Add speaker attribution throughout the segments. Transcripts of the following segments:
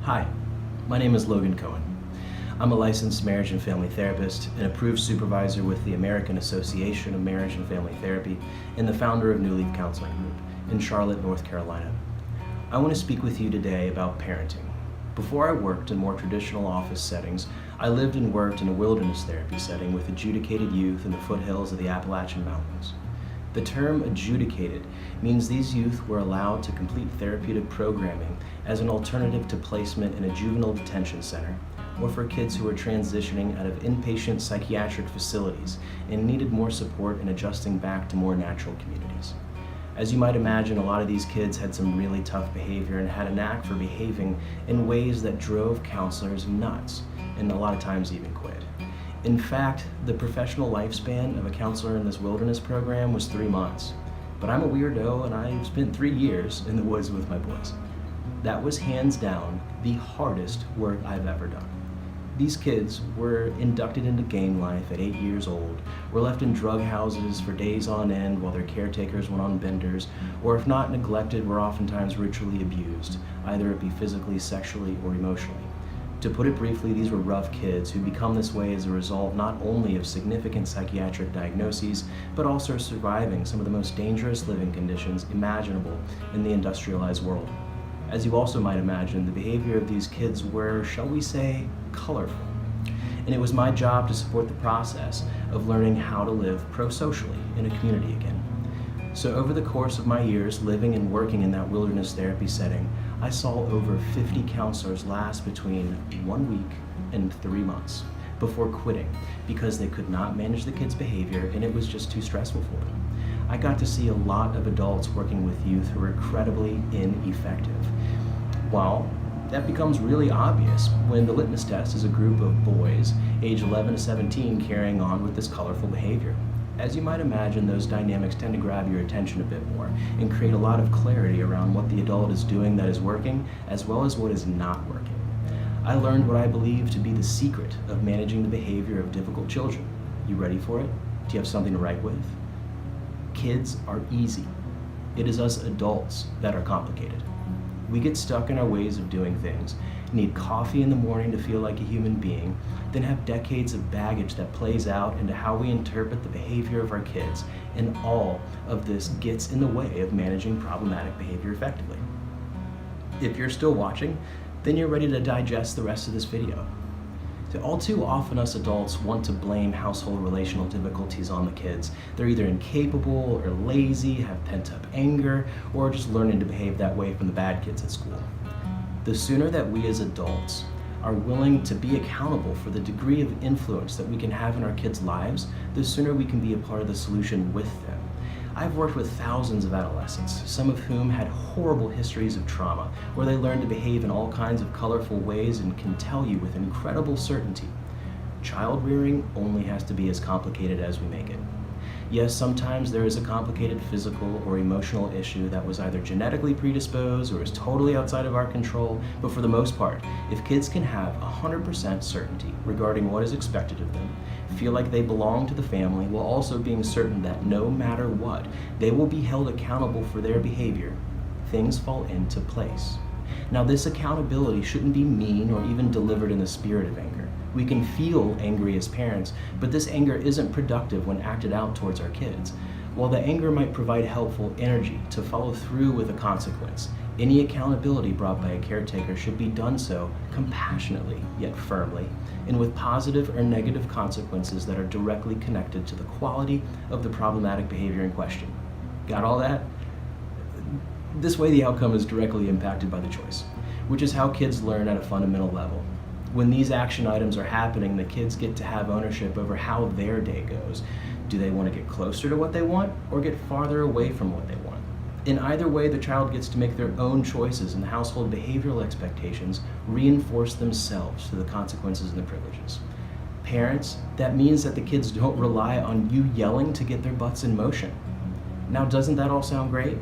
Speaker 1: Hi, my name is Logan Cohen. I'm a licensed marriage and family therapist, an approved supervisor with the American Association of Marriage and Family Therapy, and the founder of New Leaf Counseling Group in Charlotte, North Carolina. I want to speak with you today about parenting. Before I worked in more traditional office settings, I lived and worked in a wilderness therapy setting with adjudicated youth in the foothills of the Appalachian Mountains. The term adjudicated means these youth were allowed to complete therapeutic programming as an alternative to placement in a juvenile detention center, or for kids who were transitioning out of inpatient psychiatric facilities and needed more support in adjusting back to more natural communities. As you might imagine, a lot of these kids had some really tough behavior and had a knack for behaving in ways that drove counselors nuts, and a lot of times even quit. In fact, the professional lifespan of a counselor in this wilderness program was 3 months. But I'm a weirdo and I spent 3 years in the woods with my boys. That was hands down the hardest work I've ever done. These kids were inducted into gang life at 8 years old, were left in drug houses for days on end while their caretakers went on benders, or if not neglected, were oftentimes ritually abused, either it be physically, sexually, or emotionally. To put it briefly, these were rough kids who become this way as a result not only of significant psychiatric diagnoses, but also surviving some of the most dangerous living conditions imaginable in the industrialized world. As you also might imagine, the behavior of these kids were, shall we say, colorful. And it was my job to support the process of learning how to live pro-socially in a community again. So over the course of my years living and working in that wilderness therapy setting, I saw over 50 counselors last between 1 week and 3 months before quitting because they could not manage the kids' behavior and it was just too stressful for them. I got to see a lot of adults working with youth who were incredibly ineffective. Well, that becomes really obvious when the litmus test is a group of boys age 11 to 17 carrying on with this colorful behavior. As you might imagine, those dynamics tend to grab your attention a bit more and create a lot of clarity around what the adult is doing that is working, as well as what is not working. I learned what I believe to be the secret of managing the behavior of difficult children. You ready for it? Do you have something to write with? Kids are easy. It is us adults that are complicated. We get stuck in our ways of doing things, need coffee in the morning to feel like a human being, then have decades of baggage that plays out into how we interpret the behavior of our kids, and all of this gets in the way of managing problematic behavior effectively. If you're still watching, then you're ready to digest the rest of this video. So all too often us adults want to blame household relational difficulties on the kids. They're either incapable or lazy, have pent-up anger, or just learning to behave that way from the bad kids at school. The sooner that we as adults are willing to be accountable for the degree of influence that we can have in our kids' lives, the sooner we can be a part of the solution with them. I've worked with thousands of adolescents, some of whom had horrible histories of trauma, where they learned to behave in all kinds of colorful ways and can tell you with incredible certainty, child rearing only has to be as complicated as we make it. Yes, sometimes there is a complicated physical or emotional issue that was either genetically predisposed or is totally outside of our control, but for the most part, if kids can have 100% certainty regarding what is expected of them, feel like they belong to the family while also being certain that no matter what, they will be held accountable for their behavior, things fall into place. Now, this accountability shouldn't be mean or even delivered in the spirit of anger. We can feel angry as parents, but this anger isn't productive when acted out towards our kids. While the anger might provide helpful energy to follow through with a consequence, any accountability brought by a caretaker should be done so compassionately, yet firmly, and with positive or negative consequences that are directly connected to the quality of the problematic behavior in question. Got all that? This way the outcome is directly impacted by the choice, which is how kids learn at a fundamental level. When these action items are happening, the kids get to have ownership over how their day goes. Do they want to get closer to what they want or get farther away from what they want? In either way, the child gets to make their own choices, and the household behavioral expectations reinforce themselves through the consequences and the privileges. Parents, that means that the kids don't rely on you yelling to get their butts in motion. Now, doesn't that all sound great?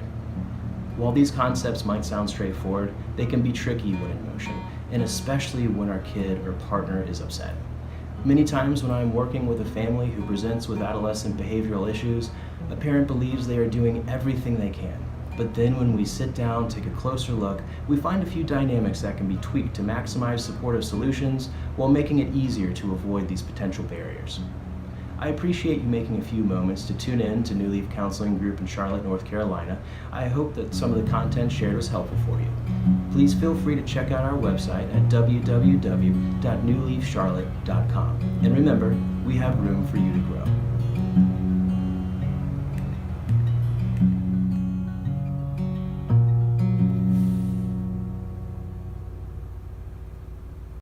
Speaker 1: While these concepts might sound straightforward, they can be tricky when in motion, and especially when our kid or partner is upset. Many times when I'm working with a family who presents with adolescent behavioral issues, a parent believes they are doing everything they can, But then when we sit down, take a closer look, we find a few dynamics that can be tweaked to maximize supportive solutions while making it easier to avoid these potential barriers. I appreciate you making a few moments to tune in to New Leaf Counseling Group in Charlotte, North Carolina. I hope that some of the content shared was helpful for you. Please feel free to check out our website at www.newleafcharlotte.com. And remember, we have room for you to grow.